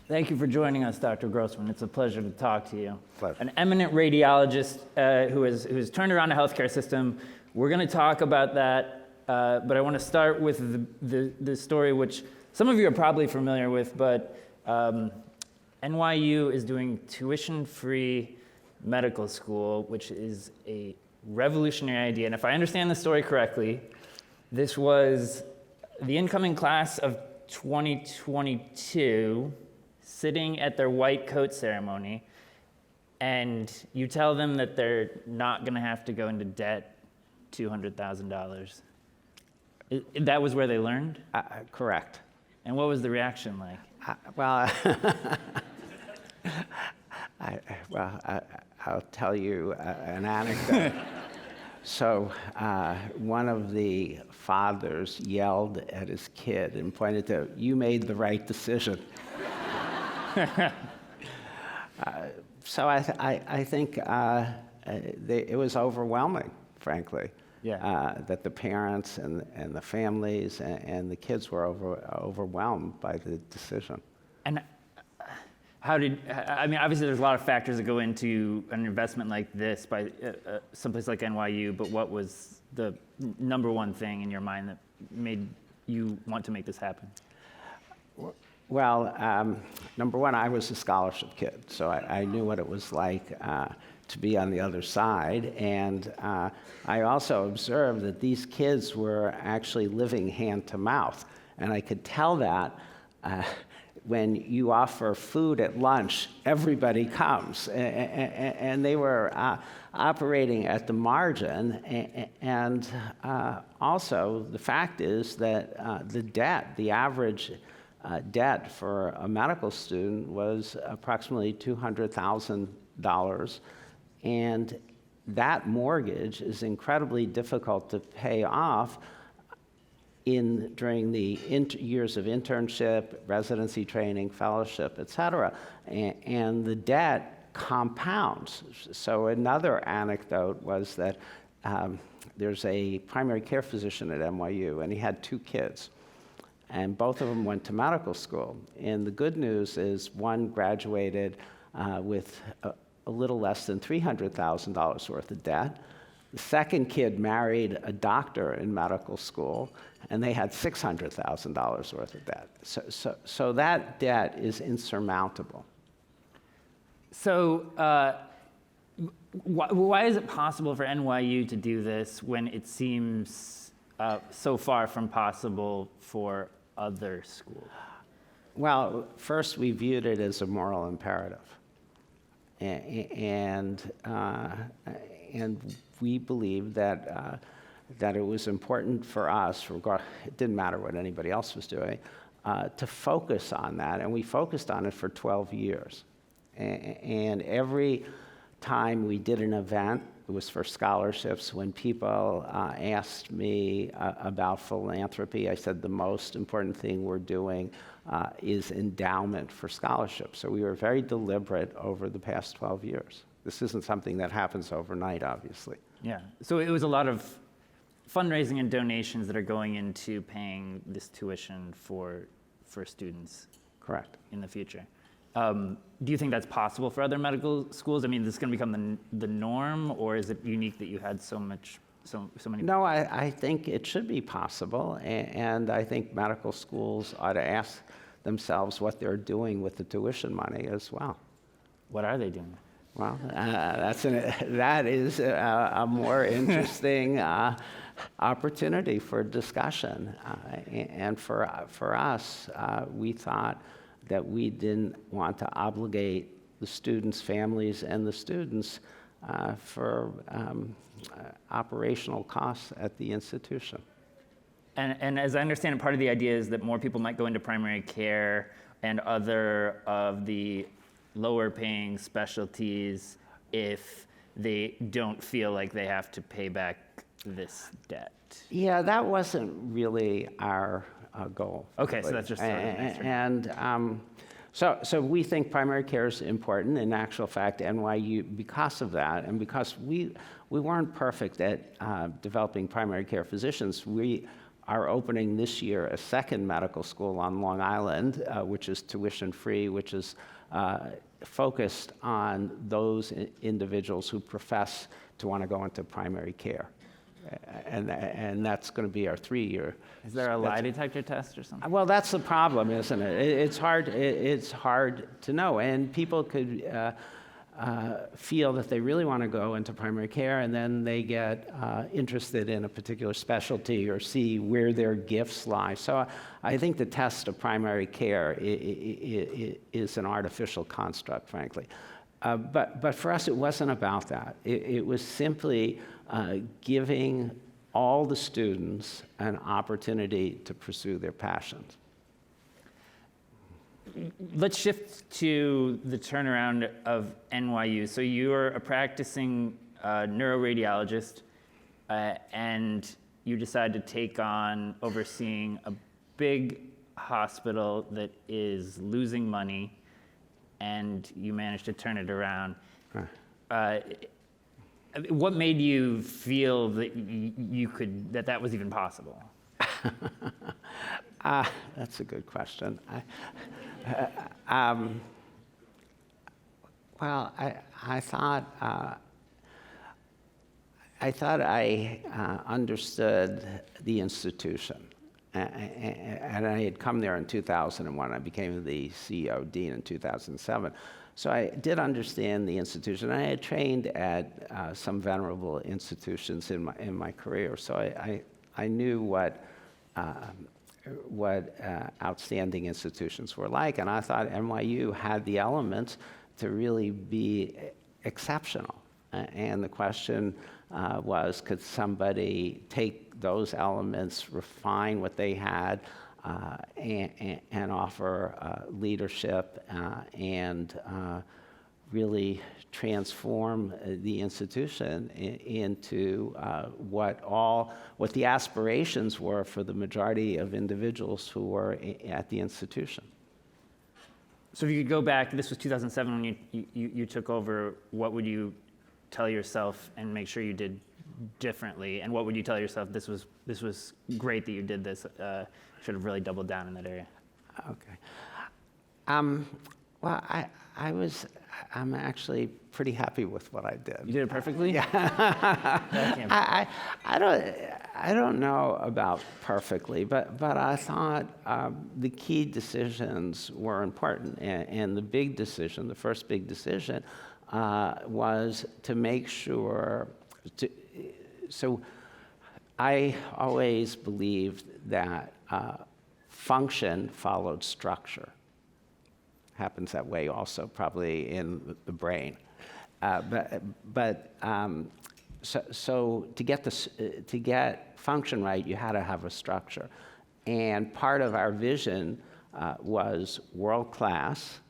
Thank you for joining us, Dr. Grossman. It's a pleasure to talk to you. Pleasure. An eminent radiologist who has turned around the healthcare system. We're going to talk about that, but I want to start with the story which some of you are probably familiar with, but NYU is doing tuition-free medical school, which is a revolutionary idea. And if I understand the story correctly, this was the incoming class of 2022 sitting at their white coat ceremony, and you tell them that they're not going to have to go into debt $200,000. That was where they learned? Correct. And what was the reaction like? I'll tell you an anecdote. So one of the fathers yelled at his kid and pointed to, "You made the right decision." So I think it was overwhelming, frankly. Yeah. That the parents and the families and the kids were overwhelmed by the decision. And obviously there's a lot of factors that go into an investment like this by someplace like NYU, but what was the number one thing in your mind that made you want to make this happen? Well, number one, I was a scholarship kid, so I knew what it was like to be on the other side. And I also observed that these kids were actually living hand to mouth. And I could tell that when you offer food at lunch, everybody comes. And they were operating at the margin. And also, the fact is that the average debt for a medical student was approximately $200,000. And that mortgage is incredibly difficult to pay off during the years of internship, residency training, fellowship, et cetera. And the debt compounds. So another anecdote was that there's a primary care physician at NYU, and he had 2 kids. And both of them went to medical school. And the good news is one graduated with a little less than $300,000 worth of debt. The second kid married a doctor in medical school, and they had $600,000 worth of debt. So that debt is insurmountable. So why is it possible for NYU to do this when it seems so far from possible for other schools? Well, first, we viewed it as a moral imperative. And we believed that it was important for us, it didn't matter what anybody else was doing, to focus on that. And we focused on it for 12 years. And every time we did an event, it was for scholarships. When people asked me about philanthropy, I said the most important thing we're doing is endowment for scholarships. So we were very deliberate over the past 12 years. This isn't something that happens overnight, obviously. Yeah. So it was a lot of fundraising and donations that are going into paying this tuition for students. Correct. In the future. Do you think that's possible for other medical schools? I mean, is this going to become the norm, or is it unique that you had so many? No, I think it should be possible, and I think medical schools ought to ask themselves what they're doing with the tuition money as well. What are they doing? Well, that is a more interesting opportunity for discussion, and for us, we thought that we didn't want to obligate the students' families and the students for operational costs at the institution. And as I understand it, part of the idea is that more people might go into primary care and other of the lower paying specialties if they don't feel like they have to pay back this debt. Yeah, that wasn't really our goal. Okay, so that's just so we think primary care is important. In actual fact, NYU, because of that, and because we weren't perfect at developing primary care physicians, we are opening this year a second medical school on Long Island, which is tuition-free, which is focused on those individuals who profess to want to go into primary care. And that's going to be our 3-year. Is there a lie detector test or something? Well, that's the problem, isn't it? It's hard to know. And people could feel that they really want to go into primary care, and then they get interested in a particular specialty or see where their gifts lie. So I think the test of primary care is an artificial construct, frankly. But for us, it wasn't about that. It was simply giving all the students an opportunity to pursue their passions. Let's shift to the turnaround of NYU. So you're a practicing neuroradiologist, and you decide to take on overseeing a big hospital that is losing money, and you managed to turn it around. What made you feel that that was even possible? That's a good question. Well, I thought I understood the institution, and I had come there in 2001. I became the CEO dean in 2007. So I did understand the institution. I had trained at some venerable institutions in my career, so I knew what outstanding institutions were like, and I thought NYU had the elements to really be exceptional. And the question was, could somebody take those elements, refine what they had, and offer leadership and really transform the institution into what the aspirations were for the majority of individuals who were at the institution. So if you could go back, this was 2007 when you took over, what would you tell yourself and make sure you did differently? And what would you tell yourself, this was great that you did this, should have really doubled down in that area? Okay. Well, I'm actually pretty happy with what I did. You did it perfectly? Yeah. I don't know about perfectly, but I thought the key decisions were important, and the first big decision was to make sure so I always believed that function followed structure. Happens that way also probably in the brain. So to get function right, you had to have a structure. And part of our vision was world-class,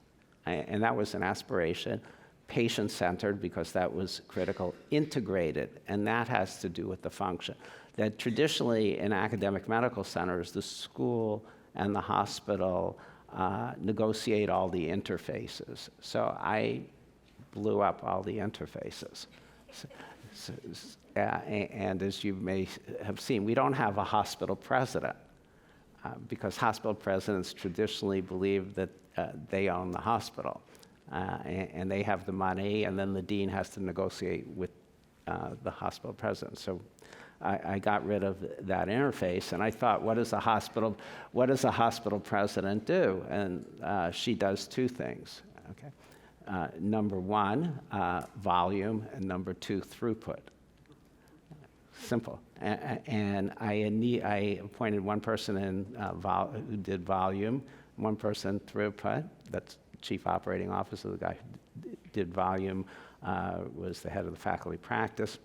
and that was an aspiration, patient-centered, because that was critical, integrated, and that has to do with the function. That traditionally in academic medical centers, the school and the hospital negotiate all the interfaces. So I blew up all the interfaces. And as you may have seen, we don't have a hospital president because hospital presidents traditionally believe that they own the hospital and they have the money, and then the dean has to negotiate with the hospital president. So I got rid of that interface, and I thought, what does a hospital president do? And she does two things. Okay, number one, volume, and number two, throughput. Simple. And I appointed one person who did volume, one person throughput. That's chief operating officer. The guy who did volume was the head of the faculty practice.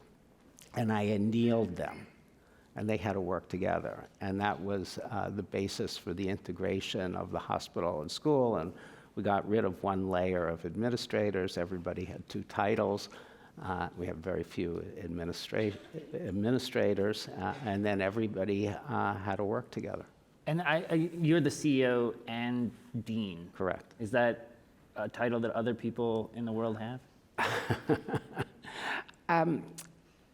And I annealed them, and they had to work together. And that was the basis for the integration of the hospital and school. And we got rid of one layer of administrators. Everybody had two titles. We have very few administrators, and then everybody had to work together. And you're the CEO and dean. Correct. Is that a title that other people in the world have?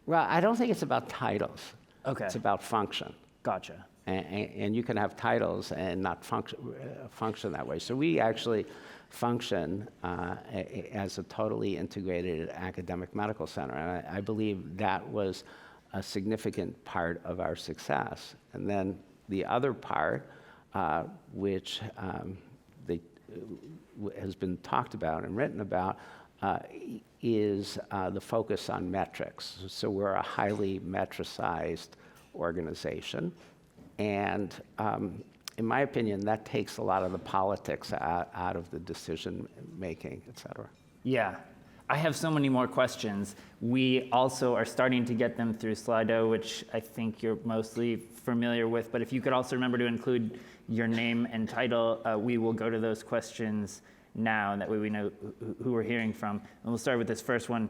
Well, I don't think it's about titles. Okay. It's about function. Gotcha. And you can have titles and not function that way. So we actually function as a totally integrated academic medical center. And I believe that was a significant part of our success. And then the other part, which has been talked about and written about, is the focus on metrics. So we're a highly metricized organization. And in my opinion, that takes a lot of the politics out of the decision making, et cetera. Yeah. I have so many more questions. We also are starting to get them through Slido, which I think you're mostly familiar with. But if you could also remember to include your name and title, we will go to those questions now, and that way we know who we're hearing from. And we'll start with this first one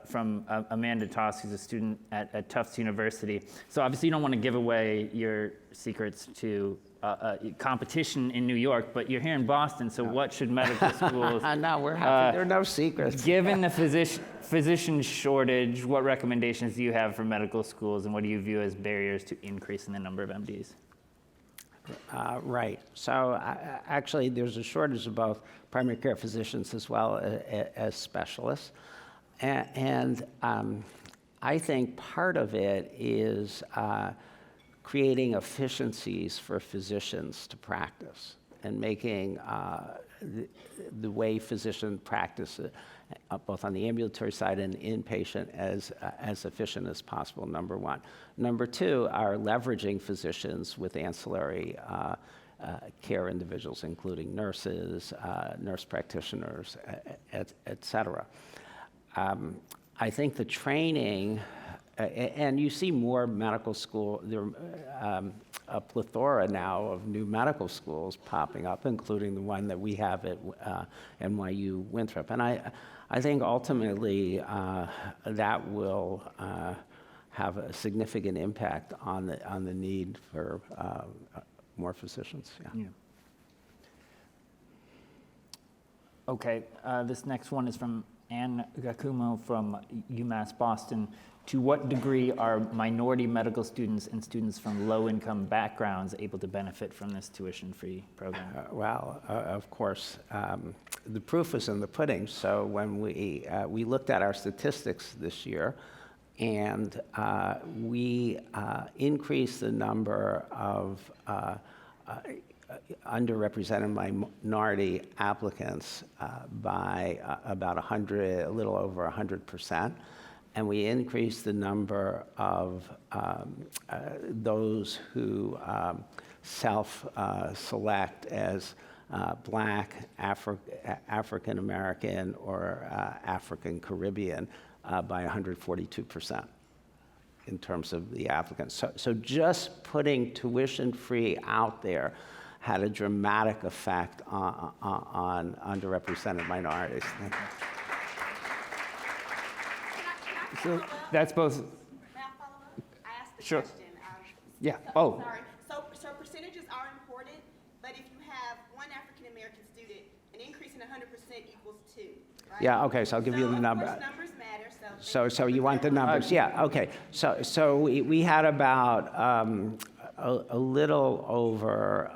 from Amanda Toss, who's a student at Tufts University. So obviously you don't want to give away your secrets to competition in New York, but you're here in Boston, so what should medical schools... No, we're happy. There are no secrets. Given the physician shortage, what recommendations do you have for medical schools, and what do you view as barriers to increasing the number of MDs? Right. So actually, there's a shortage of both primary care physicians as well as specialists. And I think part of it is creating efficiencies for physicians to practice and making the way physicians practice both on the ambulatory side and inpatient as efficient as possible, number one. Number two are leveraging physicians with ancillary care individuals, including nurses, nurse practitioners, et cetera. I think the training, and you see more medical school, there are a plethora now of new medical schools popping up, including the one that we have at NYU Winthrop. And I think ultimately that will have a significant impact on the need for more physicians. Yeah. Okay, this next one is from Anne Gakumo from UMass Boston. To what degree are minority medical students and students from low-income backgrounds able to benefit from this tuition-free program? Well, of course, the proof is in the pudding. So when we looked at our statistics this year, and we increased the number of underrepresented minority applicants by about a little over 100%. And we increased the number of those who self-select as Black, African American, or African Caribbean by 142% in terms of the applicants. So just putting tuition-free out there had a dramatic effect on underrepresented minorities. Thank you. So that's both. May I follow up? I asked the Sure. question. Yeah. Oh. Sorry. So percentages are important, but if you have one African American student, an increase in 100% equals 2. Right? Yeah. Okay. So I'll give you the number. Of course, numbers matter. So you want the numbers? Yeah. Okay. So we had about a little over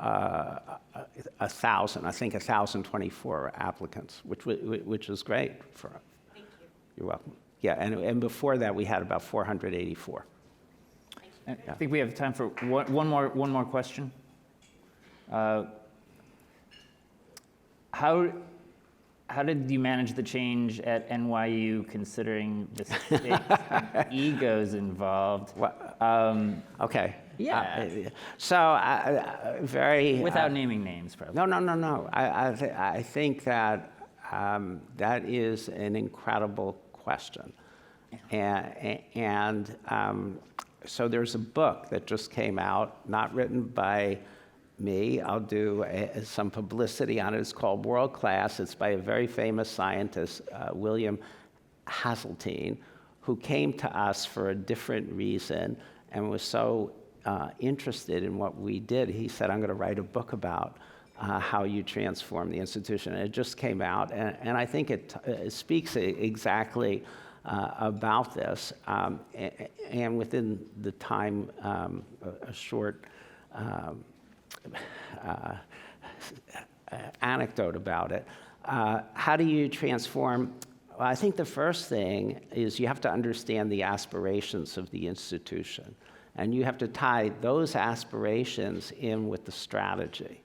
1,000. I think 1,024 applicants, which is great for. Thank you. You're welcome. Yeah, and before that, we had about 484. I think we have time for one more question. How did you manage the change at NYU, considering the stakes and egos involved? Okay. Yeah. Very. Without naming names, probably. No. I think that that is an incredible question. And so there's a book that just came out, not written by me. I'll do some publicity on it. It's called World Class. It's by a very famous scientist, William Haseltine, who came to us for a different reason and was so interested in what we did. He said, I'm going to write a book about how you transform the institution. And it just came out, and I think it speaks exactly about this. And within the time, a short anecdote about it. How do you transform? Well, I think the first thing is you have to understand the aspirations of the institution, and you have to tie those aspirations in with the strategy.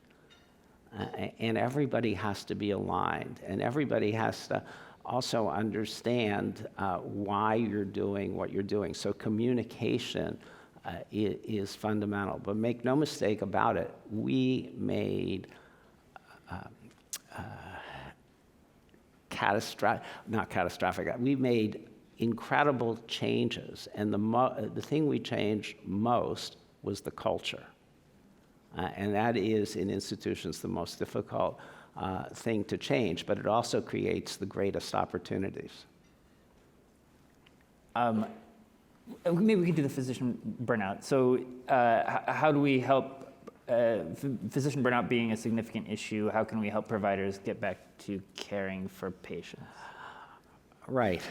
And everybody has to be aligned, and everybody has to also understand why you're doing what you're doing. So communication is fundamental. But make no mistake about it, we made we made incredible changes, and the thing we changed most was the culture. And that is, in institutions, the most difficult thing to change, but it also creates the greatest opportunities. Maybe we could do the physician burnout. So how do we help physician burnout being a significant issue? How can we help providers get back to caring for patients? Right.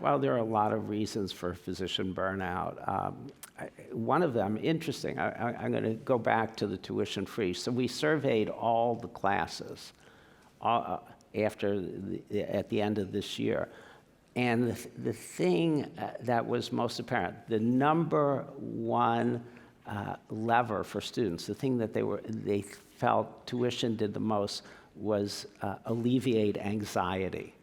Well, there are a lot of reasons for physician burnout. One of them, interesting, I'm going to go back to the tuition free. So we surveyed all the classes at the end of this year. And the thing that was most apparent, the number one lever for students, the thing that they felt tuition did the most was alleviate anxiety.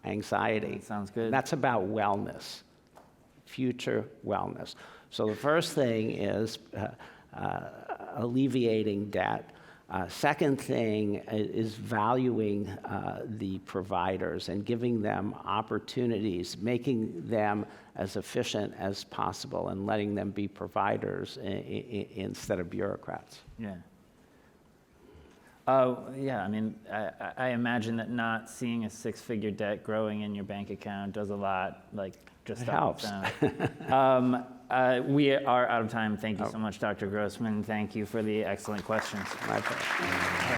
Anxiety. That sounds good. That's about wellness, future wellness. So the first thing is alleviating debt. Second thing is valuing the providers and giving them opportunities, making them as efficient as possible and letting them be providers instead of bureaucrats. Yeah. Yeah, I mean, I imagine that not seeing a six-figure debt growing in your bank account does a lot, like, just it helps. We are out of time. Thank you so much, Dr. Grossman. Thank you for the excellent questions. My pleasure.